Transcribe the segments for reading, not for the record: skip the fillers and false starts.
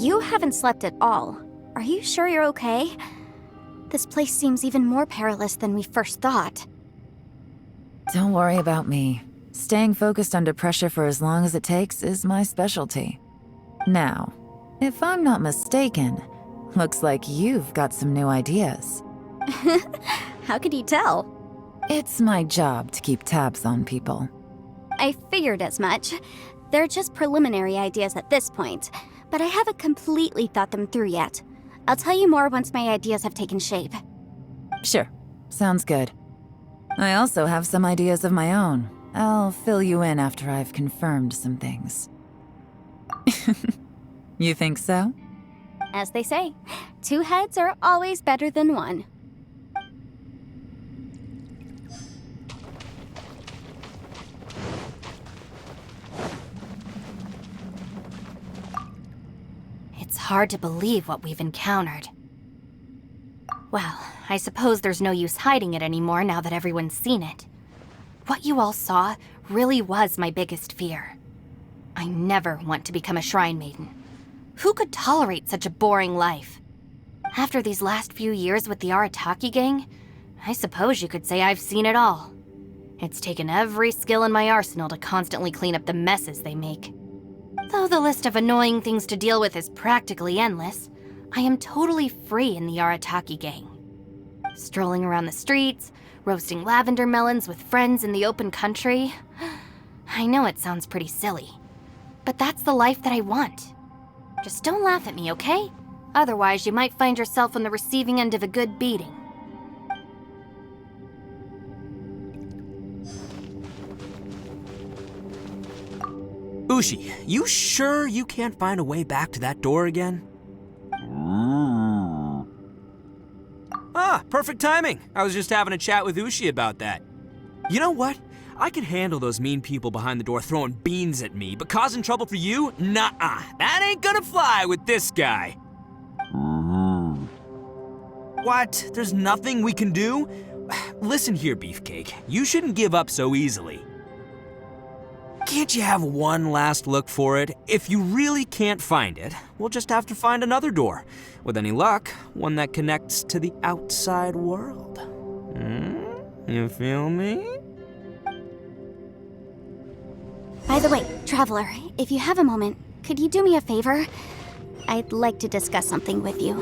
You haven't slept at all. Are you sure you're okay? This place seems even more perilous than we first thought. Don't worry about me. Staying focused under pressure for as long as it takes is my specialty. Now, if I'm not mistaken, looks like you've got some new ideas. How could you tell? It's my job to keep tabs on people. I figured as much. They're just preliminary ideas at this point, but I haven't completely thought them through yet. I'll tell you more once my ideas have taken shape. Sure, sounds good. I also have some ideas of my own. I'll fill you in after I've confirmed some things. You think so? As they say, 2 heads are always better than 1. It's hard to believe what we've encountered. Well, I suppose there's no use hiding it anymore now that everyone's seen it. What you all saw really was my biggest fear. I never want to become a shrine maiden. Who could tolerate such a boring life? After these last few years with the Arataki gang, I suppose you could say I've seen it all. It's taken every skill in my arsenal to constantly clean up the messes they make. Though the list of annoying things to deal with is practically endless, I am totally free in the Arataki gang. Strolling around the streets, roasting lavender melons with friends in the open country. I know it sounds pretty silly, but that's the life that I want. Just don't laugh at me, okay? Otherwise, you might find yourself on the receiving end of a good beating. Ushi, you sure you can't find a way back to that door again? Ah, perfect timing. I was just having a chat with Ushi about that. You know what? I can handle those mean people behind the door throwing beans at me, but causing trouble for you? Nuh-uh. That ain't gonna fly with this guy. What? There's nothing we can do? Listen here, Beefcake. You shouldn't give up so easily. Can't you have one last look for it? If you really can't find it, we'll just have to find another door. With any luck, one that connects to the outside world. You feel me? By the way, Traveler, if you have a moment, could you do me a favor? I'd like to discuss something with you.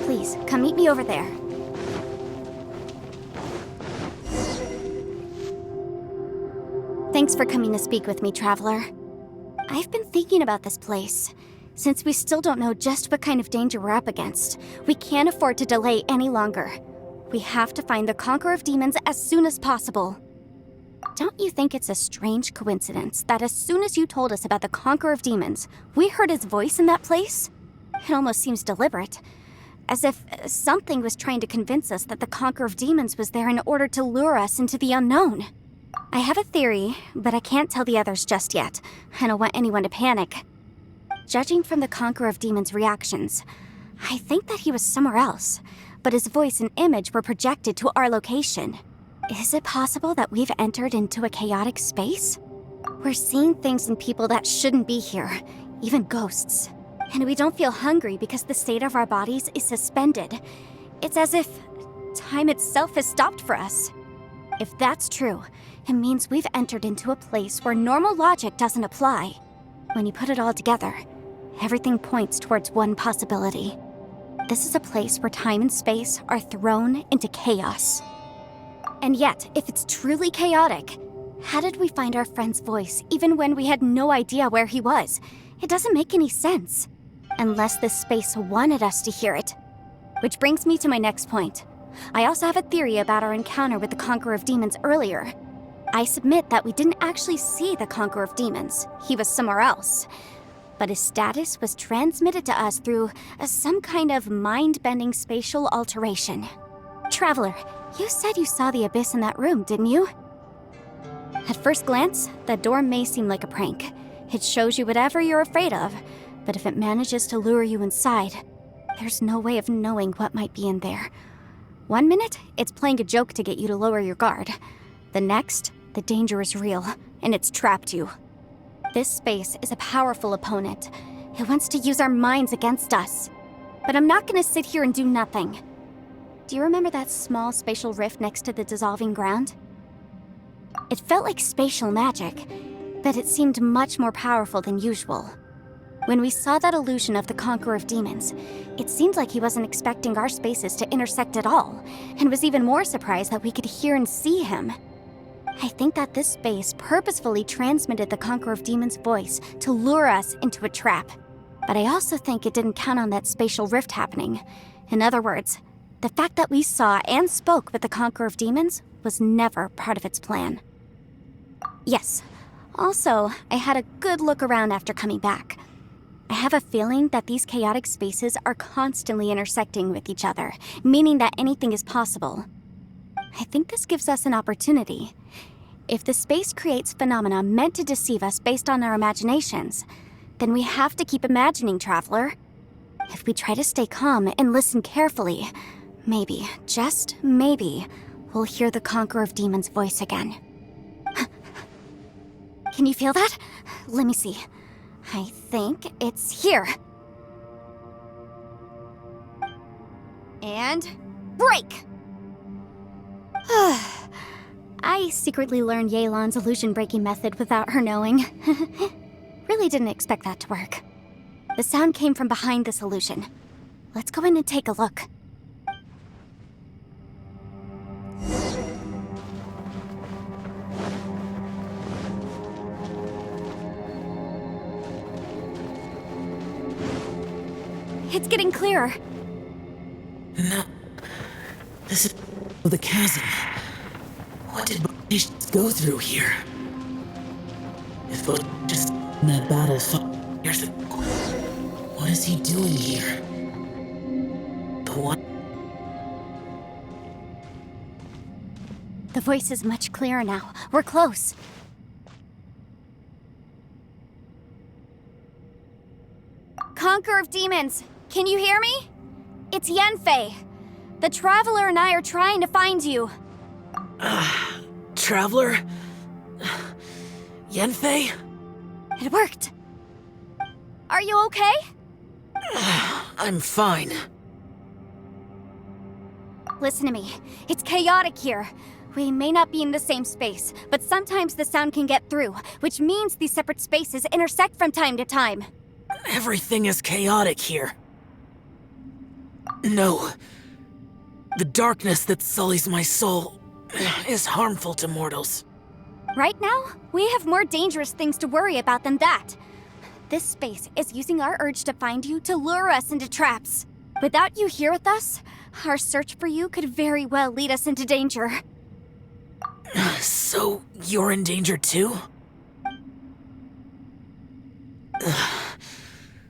Please, come meet me over there. Thanks for coming to speak with me, Traveler. I've been thinking about this place. Since we still don't know just what kind of danger we're up against, we can't afford to delay any longer. We have to find the Conqueror of Demons as soon as possible. Don't you think it's a strange coincidence that as soon as you told us about the Conqueror of Demons, we heard his voice in that place? It almost seems deliberate. As if something was trying to convince us that the Conqueror of Demons was there in order to lure us into the unknown. I have a theory, but I can't tell the others just yet. I don't want anyone to panic. Judging from the Conqueror of Demons' reactions, I think that he was somewhere else, but his voice and image were projected to our location. Is it possible that we've entered into a chaotic space? We're seeing things in people that shouldn't be here, even ghosts. And we don't feel hungry because the state of our bodies is suspended. It's as if time itself has stopped for us. If that's true, it means we've entered into a place where normal logic doesn't apply. When you put it all together, everything points towards one possibility. This is a place where time and space are thrown into chaos. And yet, if it's truly chaotic, how did we find our friend's voice even when we had no idea where he was? It doesn't make any sense. Unless this space wanted us to hear it. Which brings me to my next point. I also have a theory about our encounter with the Conqueror of Demons earlier. I submit that we didn't actually see the Conqueror of Demons. He was somewhere else. But his status was transmitted to us through some kind of mind-bending spatial alteration. Traveler, you said you saw the abyss in that room, didn't you? At first glance, the door may seem like a prank. It shows you whatever you're afraid of, but if it manages to lure you inside, there's no way of knowing what might be in there. One minute, it's playing a joke to get you to lower your guard. The next, the danger is real, and it's trapped you. This space is a powerful opponent, It wants to use our minds against us. But I'm not gonna sit here and do nothing. Do you remember that small spatial rift next to the dissolving ground? It felt like spatial magic, but it seemed much more powerful than usual. When we saw that illusion of the Conqueror of Demons, it seemed like he wasn't expecting our spaces to intersect at all, and was even more surprised that we could hear and see him. I think that this space purposefully transmitted the Conqueror of Demons' voice to lure us into a trap. But I also think it didn't count on that spatial rift happening. In other words, the fact that we saw and spoke with the Conqueror of Demons was never part of its plan. Yes. Also, I had a good look around after coming back. I have a feeling that these chaotic spaces are constantly intersecting with each other, meaning that anything is possible. I think this gives us an opportunity. If the space creates phenomena meant to deceive us based on our imaginations, then we have to keep imagining, Traveler. If we try to stay calm and listen carefully, maybe, just maybe, we'll hear the Conqueror of Demons' voice again. Can you feel that? Let me see. I think it's here. And break! I secretly learned Yelan's illusion-breaking method without her knowing. Really didn't expect that to work. The sound came from behind this illusion. Let's go in and take a look. It's getting clearer. No. This is the chasm. What did patients go through here? If it just in that battle years ago, what is he doing here? The one. The voice is much clearer now. We're close. Conqueror of Demons, can you hear me? It's Yanfei. The Traveler and I are trying to find you. Traveler? Yanfei? It worked. Are you okay? I'm fine. Listen to me. It's chaotic here. We may not be in the same space, but sometimes the sound can get through, which means these separate spaces intersect from time to time. Everything is chaotic here. No. The darkness that sullies my soul is harmful to mortals. Right now, we have more dangerous things to worry about than that. This space is using our urge to find you to lure us into traps. Without you here with us, our search for you could very well lead us into danger. So, you're in danger too?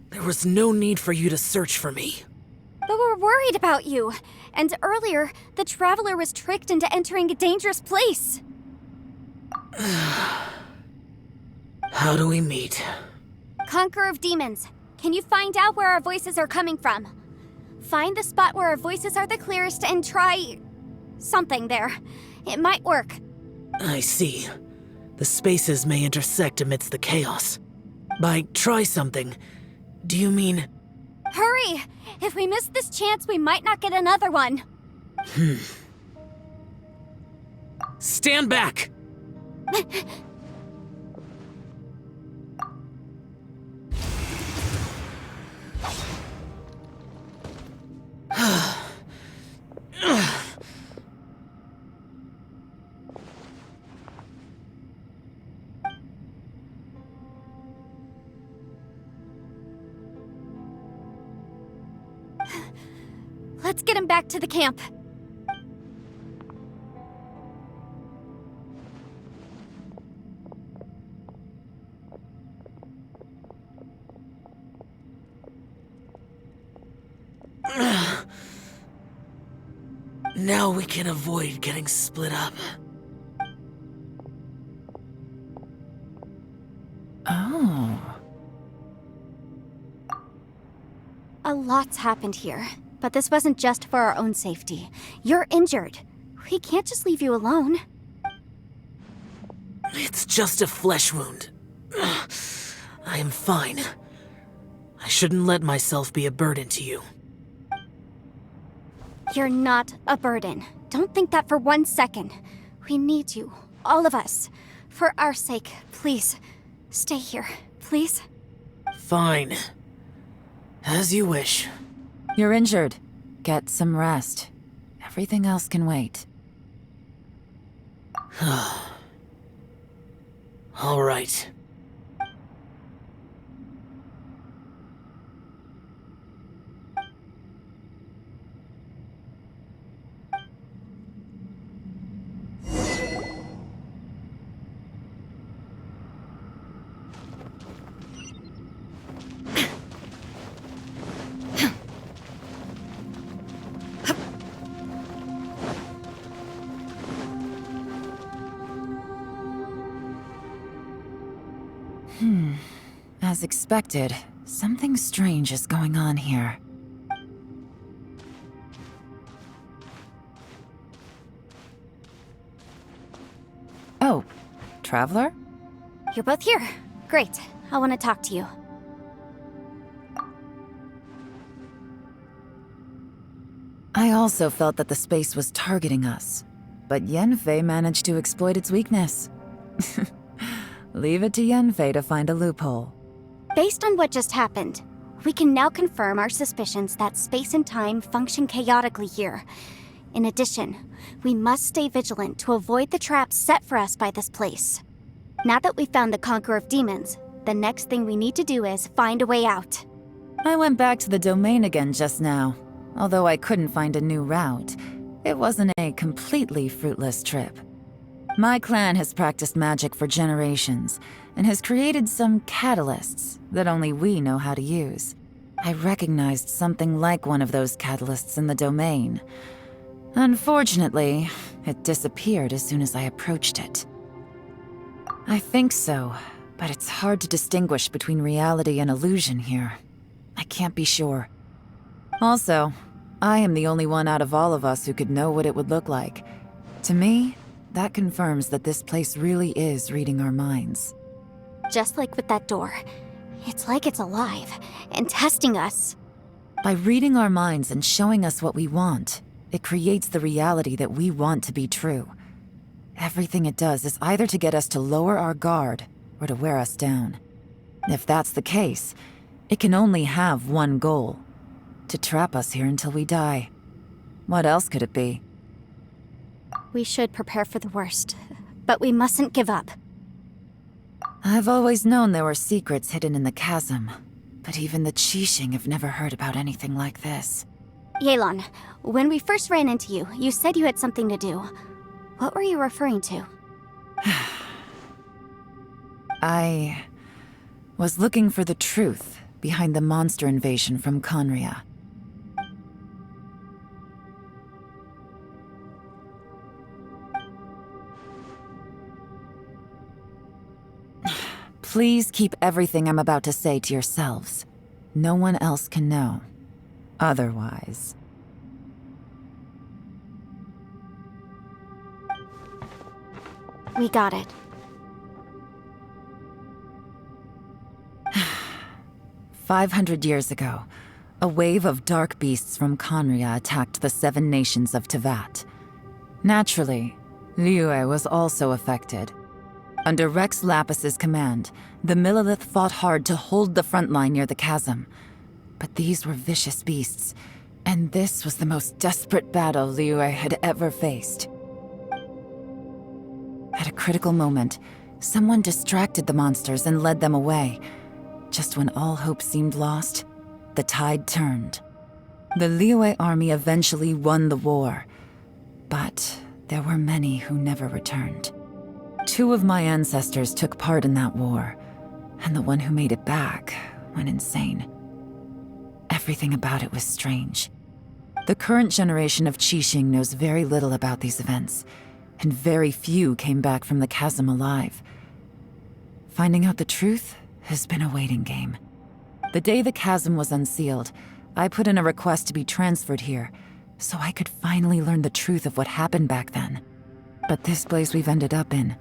There was no need for you to search for me. But we're worried about you. And earlier, the Traveler was tricked into entering a dangerous place. How do we meet? Conqueror of Demons, can you find out where our voices are coming from? Find the spot where our voices are the clearest and try something there. It might work. I see. The spaces may intersect amidst the chaos. By try something, do you mean... Hurry! If we miss this chance, we might not get another one. Stand back! Let's get him back to the camp. Now we can avoid getting split up. Oh. A lot's happened here, but this wasn't just for our own safety. You're injured. We can't just leave you alone. It's just a flesh wound. I am fine. I shouldn't let myself be a burden to you. You're not a burden. Don't think that for 1 second. We need you, all of us. For our sake, please, stay here, please. Fine. As you wish. You're injured. Get some rest. Everything else can wait. All right. As expected, something strange is going on here. Oh, Traveler? You're both here. Great. I want to talk to you. I also felt that the space was targeting us, but Yenfei managed to exploit its weakness. Leave it to Yenfei to find a loophole. Based on what just happened, we can now confirm our suspicions that space and time function chaotically here. In addition, we must stay vigilant to avoid the traps set for us by this place. Now that we've found the Conqueror of Demons, the next thing we need to do is find a way out. I went back to the domain again just now. Although I couldn't find a new route, it wasn't a completely fruitless trip. My clan has practiced magic for generations, and has created some catalysts that only we know how to use. I recognized something like one of those catalysts in the domain. Unfortunately, it disappeared as soon as I approached it. I think so, but it's hard to distinguish between reality and illusion here. I can't be sure. Also, I am the only one out of all of us who could know what it would look like. To me, that confirms that this place really is reading our minds. Just like with that door. It's like it's alive and testing us. By reading our minds and showing us what we want, it creates the reality that we want to be true. Everything it does is either to get us to lower our guard or to wear us down. If that's the case, it can only have one goal: to trap us here until we die. What else could it be? We should prepare for the worst, but we mustn't give up. I've always known there were secrets hidden in the chasm, but even the Qixing have never heard about anything like this. Yelan, when we first ran into you, you said you had something to do. What were you referring to? I was looking for the truth behind the monster invasion from Conria. Please keep everything I'm about to say to yourselves. No one else can know. Otherwise... We got it. 500 years ago, a wave of dark beasts from Conria attacked the 7 nations of Tevat. Naturally, MIUI was also affected. Under Rex Lapis's command, the Millelith fought hard to hold the front line near the chasm. But these were vicious beasts, and this was the most desperate battle MIUI had ever faced. At a critical moment, someone distracted the monsters and led them away. Just when all hope seemed lost, the tide turned. The MIUI army eventually won the war, but there were many who never returned. 2 of my ancestors took part in that war, and the one who made it back went insane. Everything about it was strange. The current generation of Qixing knows very little about these events, and very few came back from the chasm alive. Finding out the truth has been a waiting game. The day the chasm was unsealed, I put in a request to be transferred here, so I could finally learn the truth of what happened back then. But this place we've ended up in,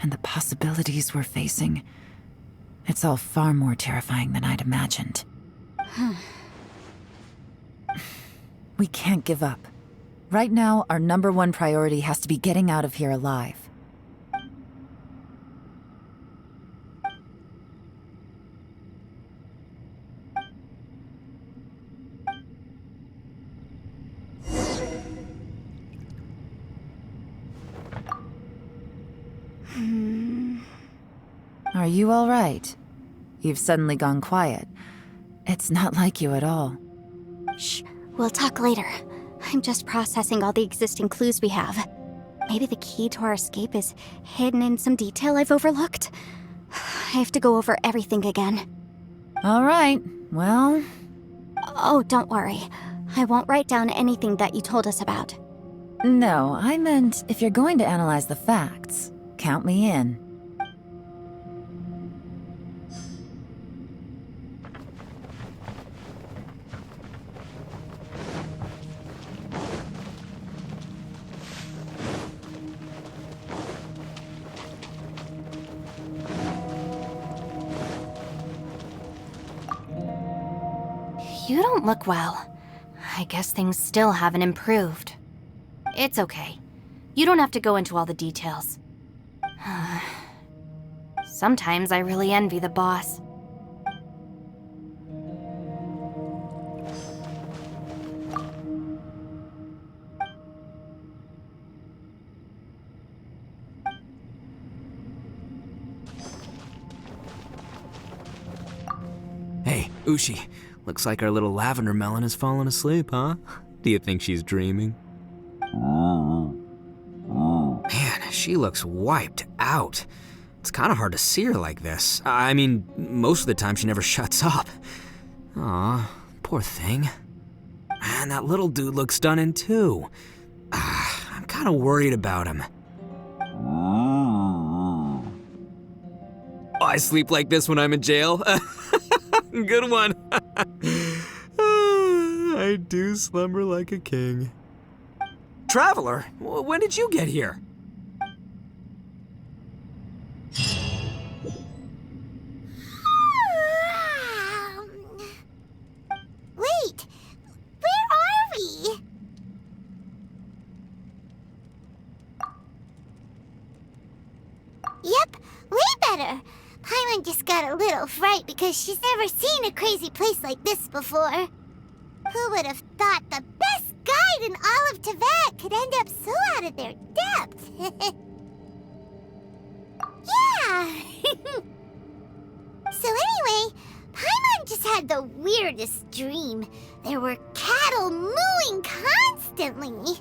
and the possibilities we're facing, it's all far more terrifying than I'd imagined. We can't give up. Right now, our #1 priority has to be getting out of here alive. Are you all right? You've suddenly gone quiet. It's not like you at all. Shh, we'll talk later. I'm just processing all the existing clues we have. Maybe the key to our escape is hidden in some detail I've overlooked. I have to go over everything again. All right, well... Oh, don't worry. I won't write down anything that you told us about. No, I meant if you're going to analyze the facts, count me in. You don't look well. I guess things still haven't improved. It's okay. You don't have to go into all the details. Sometimes I really envy the boss. Hey, Ushi. Looks like our little lavender melon has fallen asleep, huh? Do you think she's dreaming? Man, she looks wiped out. It's kind of hard to see her like this. I mean, most of the time she never shuts up. Aw, poor thing. Man, that little dude looks stunning too. I'm kind of worried about him. Oh, I sleep like this when I'm in jail. Good one. I do slumber like a king. Traveler, when did you get here? Wait, where are we? Yep, way better. Paimon just got a little fright because she's never seen a crazy place like this before. Who would have thought the best guide in all of Teyvat could end up so out of their depth? Yeah! So anyway, Paimon just had the weirdest dream. There were cattle mooing constantly.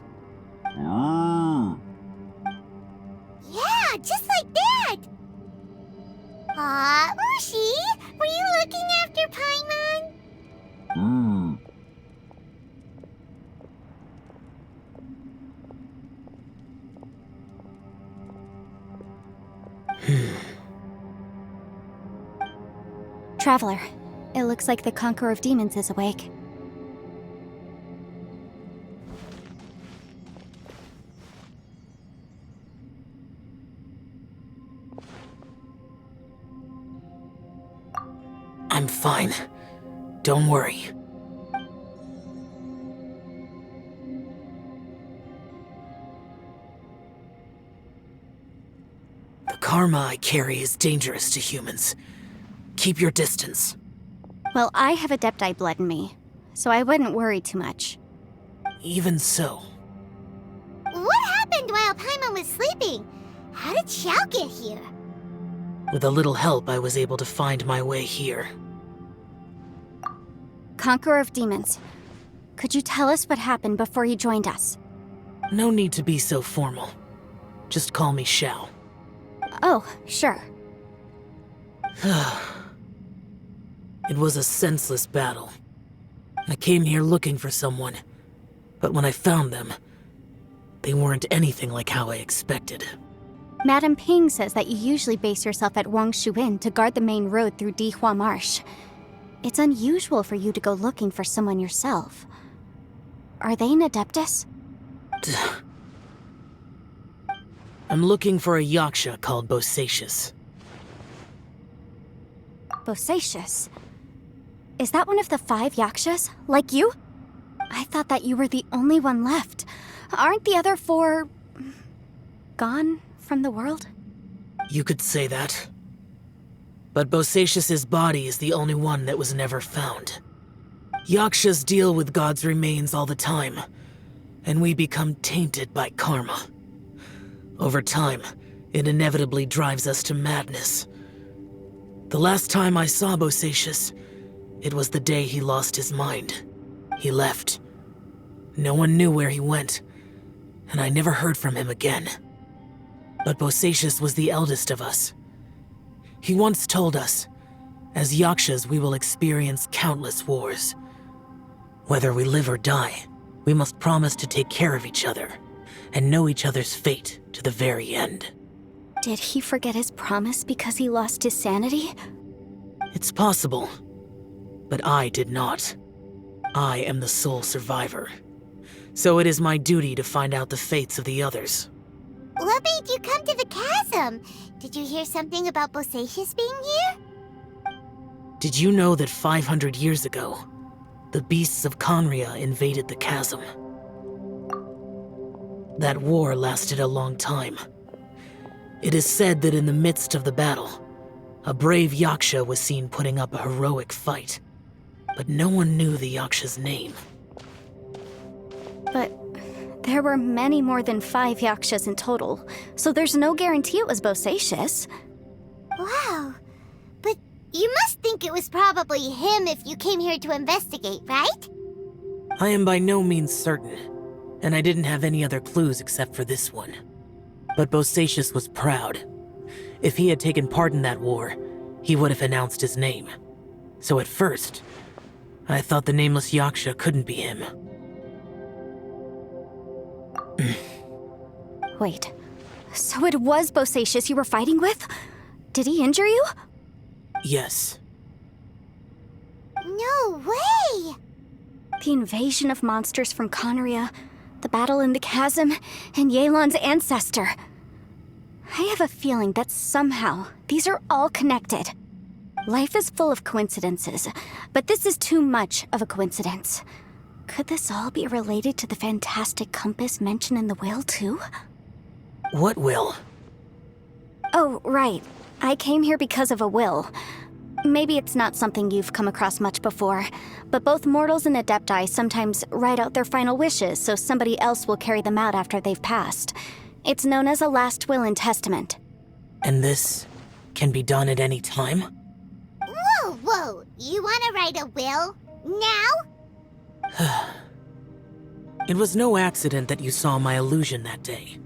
Yeah, just like that! Aw, Ushi, were you looking after Paimon? Traveler, it looks like the Conqueror of Demons is awake. I'm fine. Don't worry. The karma I carry is dangerous to humans. Keep your distance. Well, I have Adepti blood in me, so I wouldn't worry too much. Even so. What happened while Paimon was sleeping? How did Xiao get here? With a little help, I was able to find my way here. Conqueror of Demons, could you tell us what happened before you joined us? No need to be so formal. Just call me Xiao. Oh, sure. It was a senseless battle. I came here looking for someone, but when I found them, they weren't anything like how I expected. Madame Ping says that you usually base yourself at Wangshu Inn to guard the main road through Dihua Marsh. It's unusual for you to go looking for someone yourself. Are they an Adeptus? I'm looking for a yaksha called Bosacius. Bosacious? Is that one of the 5 Yakshas? Like you? I thought that you were the only one left. Aren't the other 4... gone from the world? You could say that. But Bosacius's body is the only one that was never found. Yakshas deal with God's remains all the time, and we become tainted by karma. Over time, it inevitably drives us to madness. The last time I saw Bosacius, it was the day he lost his mind. He left. No one knew where he went, and I never heard from him again. But Bosacius was the eldest of us. He once told us, as Yakshas we will experience countless wars. Whether we live or die, we must promise to take care of each other, and know each other's fate to the very end. Did he forget his promise because he lost his sanity? It's possible, but I did not. I am the sole survivor, so it is my duty to find out the fates of the others. What made you come to the chasm? Did you hear something about Bosacius being here? Did you know that 500 years ago, the beasts of Conria invaded the chasm? That war lasted a long time. It is said that in the midst of the battle, a brave Yaksha was seen putting up a heroic fight. But no one knew the Yaksha's name. But there were many more than 5 Yakshas in total, so there's no guarantee it was Bosacius. Wow. But you must think it was probably him if you came here to investigate, right? I am by no means certain, and I didn't have any other clues except for this one. But Bosacius was proud. If he had taken part in that war, he would have announced his name. So at first, I thought the nameless Yaksha couldn't be him. Wait, so it was Bosacius you were fighting with? Did he injure you? Yes. No way! The invasion of monsters from Conria, the battle in the chasm, and Yelan's ancestor. I have a feeling that somehow these are all connected. Life is full of coincidences, but this is too much of a coincidence. Could this all be related to the fantastic compass mentioned in the will, too? What will? Oh, right. I came here because of a will. Maybe it's not something you've come across much before, but both mortals and adepti sometimes write out their final wishes so somebody else will carry them out after they've passed. It's known as a last will and testament. And this can be done at any time? Whoa. You want to write a will? Now? It was no accident that you saw my illusion that day.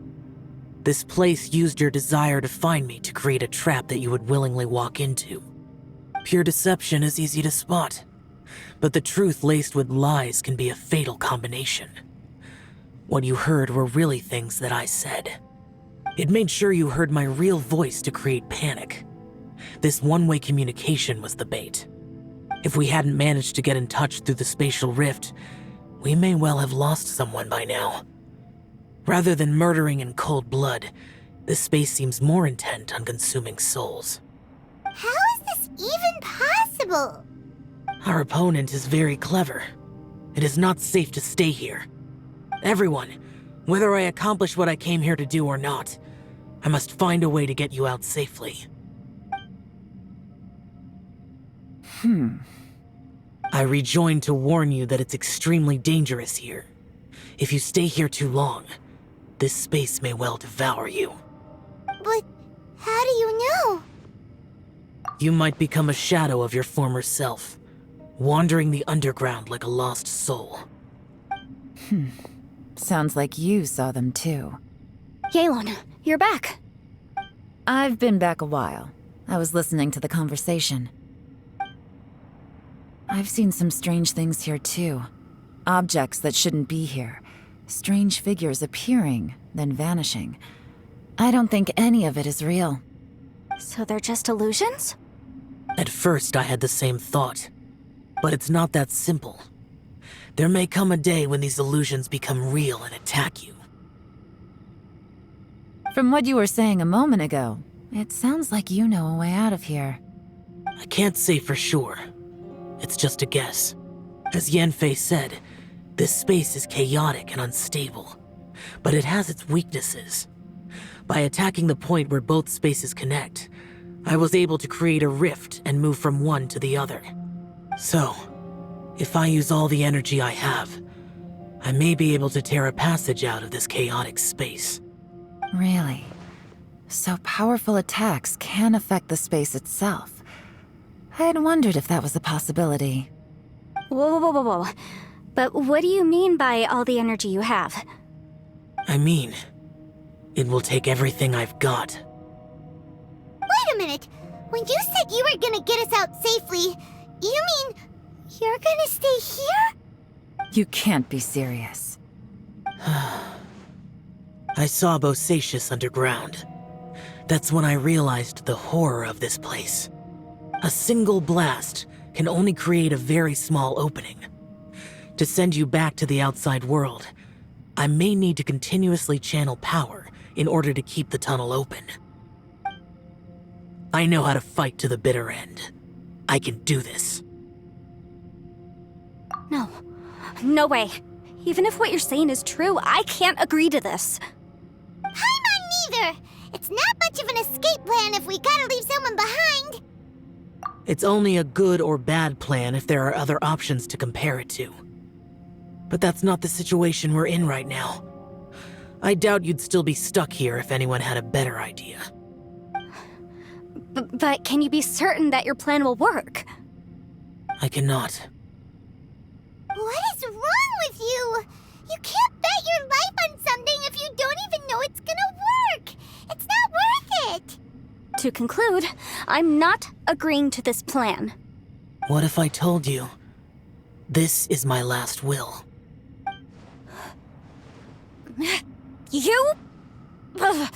This place used your desire to find me to create a trap that you would willingly walk into. Pure deception is easy to spot, but the truth laced with lies can be a fatal combination. What you heard were really things that I said. It made sure you heard my real voice to create panic. This one-way communication was the bait. If we hadn't managed to get in touch through the spatial rift, we may well have lost someone by now. Rather than murdering in cold blood, this space seems more intent on consuming souls. How is this even possible? Our opponent is very clever. It is not safe to stay here. Everyone, whether I accomplish what I came here to do or not, I must find a way to get you out safely. I rejoined to warn you that it's extremely dangerous here. If you stay here too long, this space may well devour you. But how do you know? You might become a shadow of your former self, wandering the underground like a lost soul. Sounds like you saw them too. Yelan, you're back. I've been back a while. I was listening to the conversation. I've seen some strange things here too. Objects that shouldn't be here. Strange figures appearing, then vanishing. I don't think any of it is real. So they're just illusions? At first, I had the same thought. But it's not that simple. There may come a day when these illusions become real and attack you. From what you were saying a moment ago, it sounds like you know a way out of here. I can't say for sure, it's just a guess. As Yanfei said, this space is chaotic and unstable, but it has its weaknesses. By attacking the point where both spaces connect, I was able to create a rift and move from one to the other. So, if I use all the energy I have, I may be able to tear a passage out of this chaotic space. Really? So powerful attacks can affect the space itself. I had wondered if that was a possibility. Whoa. But what do you mean by all the energy you have? I mean, it will take everything I've got. Wait a minute. When you said you were gonna get us out safely, you mean you're gonna stay here? You can't be serious. I saw Bosacius underground. That's when I realized the horror of this place. A single blast can only create a very small opening. To send you back to the outside world, I may need to continuously channel power in order to keep the tunnel open. I know how to fight to the bitter end. I can do this. No way. Even if what you're saying is true, I can't agree to this. Paimon neither. It's not much of an escape plan if we gotta leave someone behind. It's only a good or bad plan if there are other options to compare it to. But that's not the situation we're in right now. I doubt you'd still be stuck here if anyone had a better idea. But can you be certain that your plan will work? I cannot. What is wrong with you? You can't bet your life on something if you don't even know it's gonna work. It's not worth it. To conclude, I'm not agreeing to this plan. What if I told you, this is my last will? You? Ugh.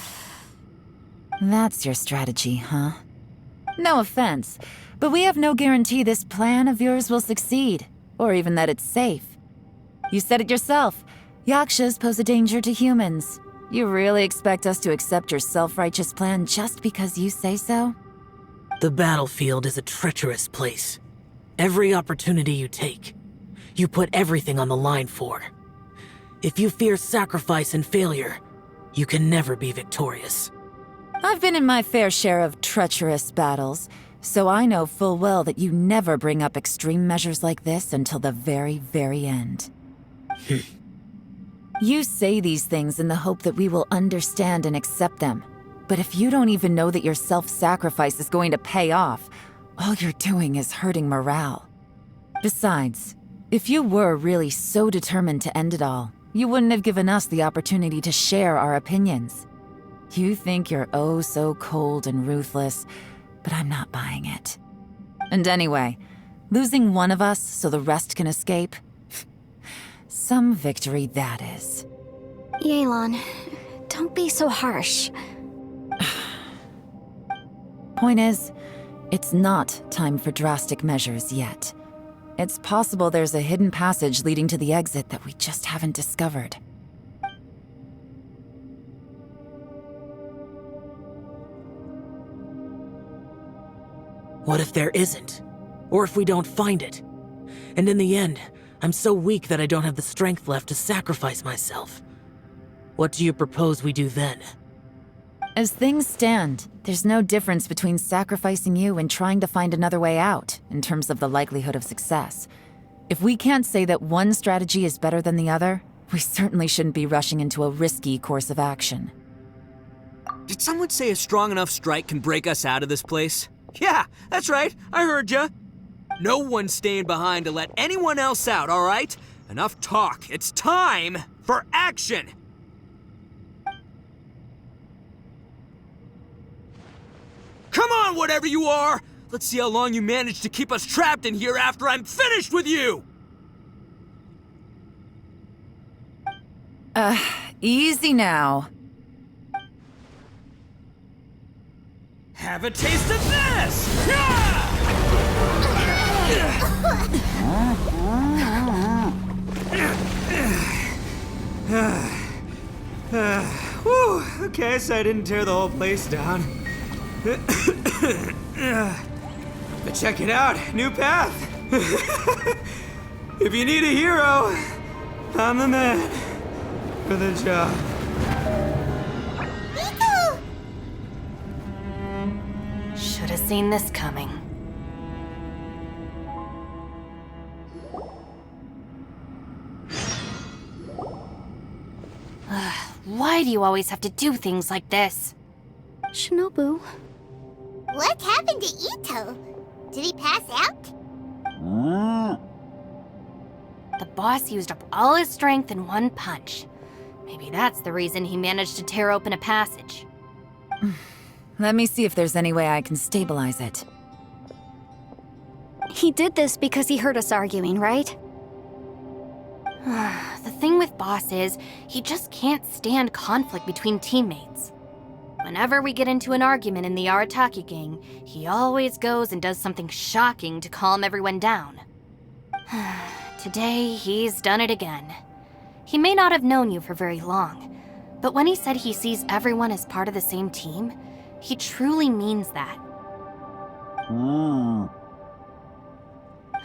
That's your strategy, huh? No offense, but we have no guarantee this plan of yours will succeed, or even that it's safe. You said it yourself. Yakshas pose a danger to humans. You really expect us to accept your self-righteous plan just because you say so? The battlefield is a treacherous place. Every opportunity you take, you put everything on the line for. If you fear sacrifice and failure, you can never be victorious. I've been in my fair share of treacherous battles, so I know full well that you never bring up extreme measures like this until the very, very end. You say these things in the hope that we will understand and accept them. But if you don't even know that your self-sacrifice is going to pay off, all you're doing is hurting morale. Besides, if you were really so determined to end it all, you wouldn't have given us the opportunity to share our opinions. You think you're oh so cold and ruthless, but I'm not buying it. And anyway, losing one of us so the rest can escape? Some victory that is. Yelan, don't be so harsh. Point is, it's not time for drastic measures yet. It's possible there's a hidden passage leading to the exit that we just haven't discovered. What if there isn't? Or if we don't find it? And in the end, I'm so weak that I don't have the strength left to sacrifice myself. What do you propose we do then? As things stand, there's no difference between sacrificing you and trying to find another way out, in terms of the likelihood of success. If we can't say that one strategy is better than the other, we certainly shouldn't be rushing into a risky course of action. Did someone say a strong enough strike can break us out of this place? Yeah, that's right. I heard ya. No one's staying behind to let anyone else out, all right? Enough talk. It's time for action. Come on, whatever you are! Let's see how long you manage to keep us trapped in here after I'm finished with you! Easy now. Have a taste of this! Whew, okay, so I didn't tear the whole place down. But check it out, new path. If you need a hero, I'm the man for the job. Ito! Should have seen this coming. Why do you always have to do things like this? Shinobu, What happened to Ito? Did he pass out? The boss used up all his strength in one punch. Maybe that's the reason he managed to tear open a passage. Let me see if there's any way I can stabilize it. he did this because he heard us arguing, right? The thing with Boss is, he just can't stand conflict between teammates. Whenever we get into an argument in the Arataki gang, he always goes and does something shocking to calm everyone down. Today, he's done it again. He may not have known you for very long, but when he said he sees everyone as part of the same team, he truly means that.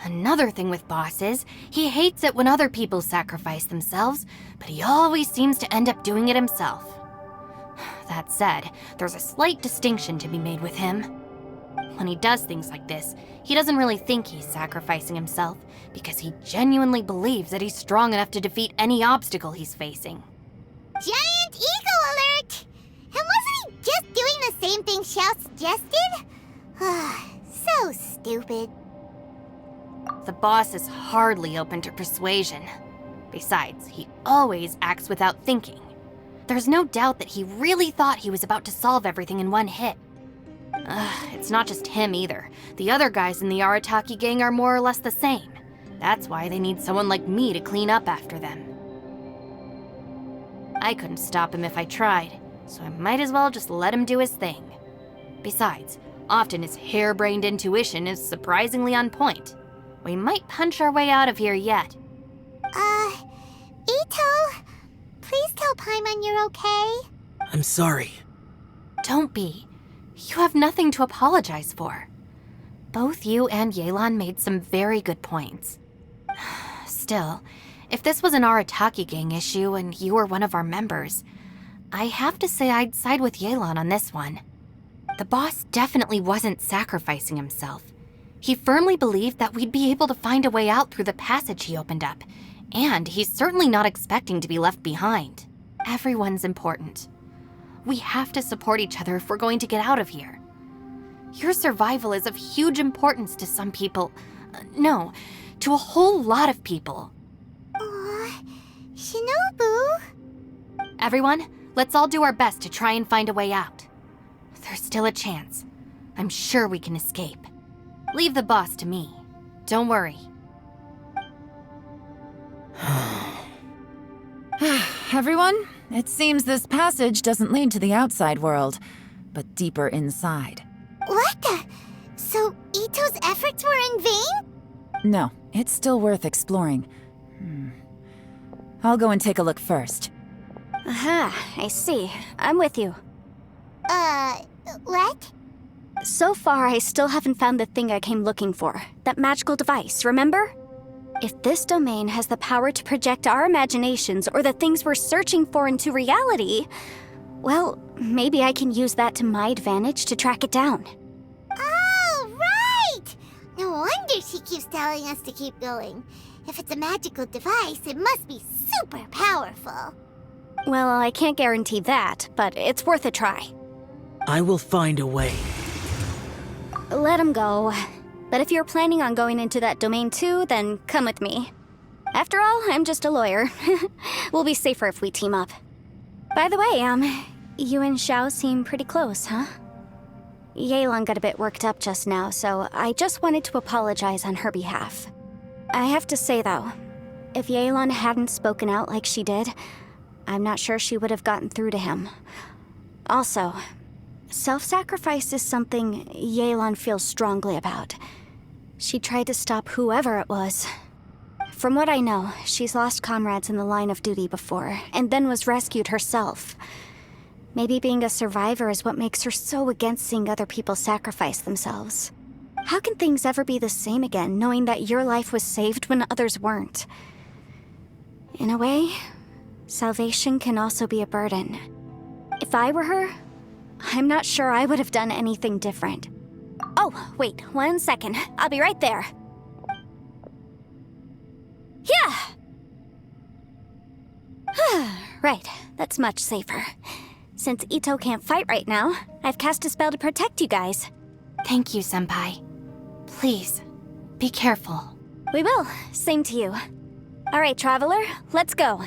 Another thing with Boss is, he hates it when other people sacrifice themselves, but he always seems to end up doing it himself. That said, there's a slight distinction to be made with him. When he does things like this, he doesn't really think he's sacrificing himself, because he genuinely believes that he's strong enough to defeat any obstacle he's facing. Giant ego alert! And wasn't he just doing the same thing Xiao suggested? So stupid. The boss is hardly open to persuasion. Besides, he always acts without thinking. There's no doubt that he really thought he was about to solve everything in one hit. It's not just him either. The other guys in the Arataki gang are more or less the same. That's why they need someone like me to clean up after them. I couldn't stop him if I tried, so I might as well just let him do his thing. Besides, often his harebrained intuition is surprisingly on point. We might punch our way out of here yet. Ito, please tell Paimon you're okay. I'm sorry. Don't be. You have nothing to apologize for. Both you and Yelan made some very good points. Still, if this was an Arataki gang issue and you were one of our members, I have to say I'd side with Yelan on this one. The boss definitely wasn't sacrificing himself. He firmly believed that we'd be able to find a way out through the passage he opened up, and he's certainly not expecting to be left behind. Everyone's important. We have to support each other if we're going to get out of here. Your survival is of huge importance to some people. No, to a whole lot of people. Aw, Shinobu. Everyone, let's all do our best to try and find a way out. There's still a chance. I'm sure we can escape. Leave the boss to me. Don't worry. Everyone, it seems this passage doesn't lead to the outside world, but deeper inside. What the? So Ito's efforts were in vain? No, it's still worth exploring. I'll go and take a look first. Aha, I see. I'm with you. What? So far, I still haven't found the thing I came looking for. That magical device, remember? If this domain has the power to project our imaginations or the things we're searching for into reality, well, maybe I can use that to my advantage to track it down. Oh, right! No wonder she keeps telling us to keep going. If it's a magical device, it must be super powerful. Well, I can't guarantee that, but it's worth a try. I will find a way. Let him go. But if you're planning on going into that domain too, then come with me. After all, I'm just a lawyer. We'll be safer if we team up. By the way, you and Xiao seem pretty close, huh? Yelan got a bit worked up just now, so I just wanted to apologize on her behalf. I have to say though, if Yelan hadn't spoken out like she did, I'm not sure she would have gotten through to him. Also, self-sacrifice is something Yelan feels strongly about. She tried to stop whoever it was. From what I know, she's lost comrades in the line of duty before, and then was rescued herself. Maybe being a survivor is what makes her so against seeing other people sacrifice themselves. How can things ever be the same again, knowing that your life was saved when others weren't? In a way, salvation can also be a burden. If I were her, I'm not sure I would have done anything different. Oh, wait, 1 second. I'll be right there. Yeah! Right, that's much safer. Since Ito can't fight right now, I've cast a spell to protect you guys. Thank you, Senpai. Please, be careful. We will. Same to you. All right, Traveler, let's go.